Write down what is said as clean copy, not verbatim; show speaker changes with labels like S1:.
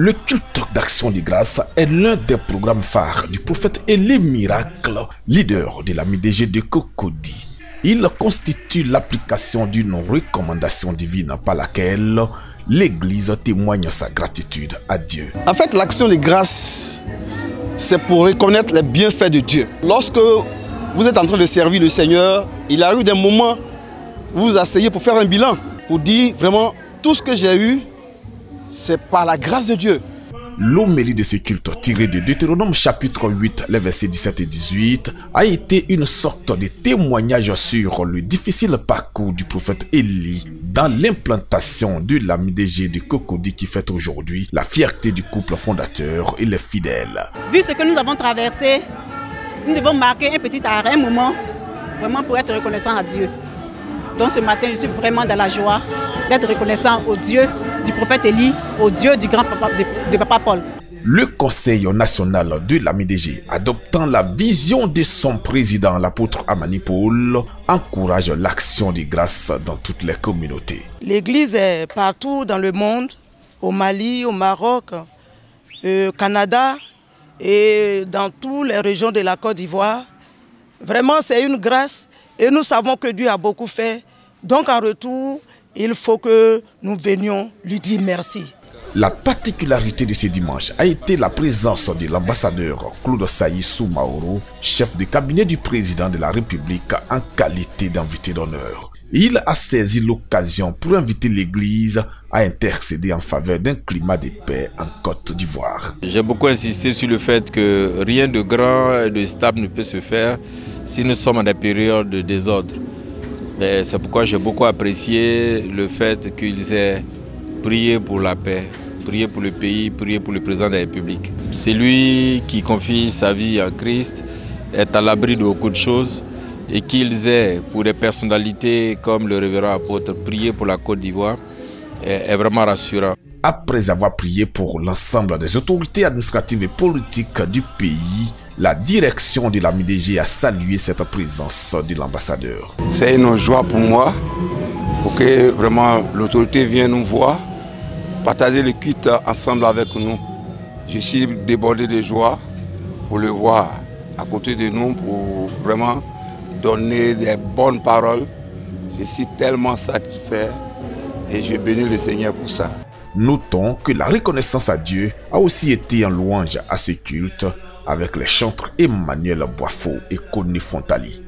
S1: Le culte d'action de grâce est l'un des programmes phares du prophète Élie Miracle, leader de la MDG de Cocody. Il constitue l'application d'une recommandation divine par laquelle l'Église témoigne sa gratitude à Dieu.
S2: En fait, l'action de grâce, c'est pour reconnaître les bienfaits de Dieu. Lorsque vous êtes en train de servir le Seigneur, il arrive des moments où vous vous asseyez pour faire un bilan, pour dire vraiment tout ce que j'ai eu, c'est par la grâce de Dieu.
S1: L'homélie de ce culte tiré de Deutéronome chapitre 8, les versets 17 et 18, a été une sorte de témoignage sur le difficile parcours du prophète Élie dans l'implantation de la MDG de Cocody qui fête aujourd'hui la fierté du couple fondateur et les fidèles.
S3: Vu ce que nous avons traversé, nous devons marquer un petit arrêt, un moment, vraiment pour être reconnaissant à Dieu. Donc ce matin, je suis vraiment dans la joie d'être reconnaissant au Dieu du prophète Élie, au Dieu du grand papa, de Papa Paul.
S1: Le Conseil national de la MDG, adoptant la vision de son président, l'apôtre Amani Paul, encourage l'action de grâce dans toutes les communautés.
S4: L'Église est partout dans le monde, au Mali, au Maroc, au Canada et dans toutes les régions de la Côte d'Ivoire. Vraiment, c'est une grâce et nous savons que Dieu a beaucoup fait. Donc en retour, il faut que nous venions lui dire merci.
S1: La particularité de ce dimanche a été la présence de l'ambassadeur Claude Saïssou Maoro, chef de cabinet du président de la République en qualité d'invité d'honneur. Il a saisi l'occasion pour inviter l'Église à intercéder en faveur d'un climat de paix en Côte d'Ivoire.
S5: J'ai beaucoup insisté sur le fait que rien de grand et de stable ne peut se faire si nous sommes en des périodes de désordre. C'est pourquoi j'ai beaucoup apprécié le fait qu'ils aient prié pour la paix, prié pour le pays, prié pour le président de la République. C'est lui qui confie sa vie en Christ, est à l'abri de beaucoup de choses et qu'ils aient, pour des personnalités comme le révérend apôtre, prié pour la Côte d'Ivoire est vraiment rassurant.
S1: Après avoir prié pour l'ensemble des autorités administratives et politiques du pays, la direction de la MDG a salué cette présence de l'ambassadeur.
S6: C'est une joie pour moi, pour que vraiment l'autorité vienne nous voir, partager le culte ensemble avec nous. Je suis débordé de joie pour le voir à côté de nous, pour vraiment donner des bonnes paroles. Je suis tellement satisfait et je bénis le Seigneur pour ça.
S1: Notons que la reconnaissance à Dieu a aussi été en louange à ce culte avec les chantres Emmanuel Boifo et Conny Fontali.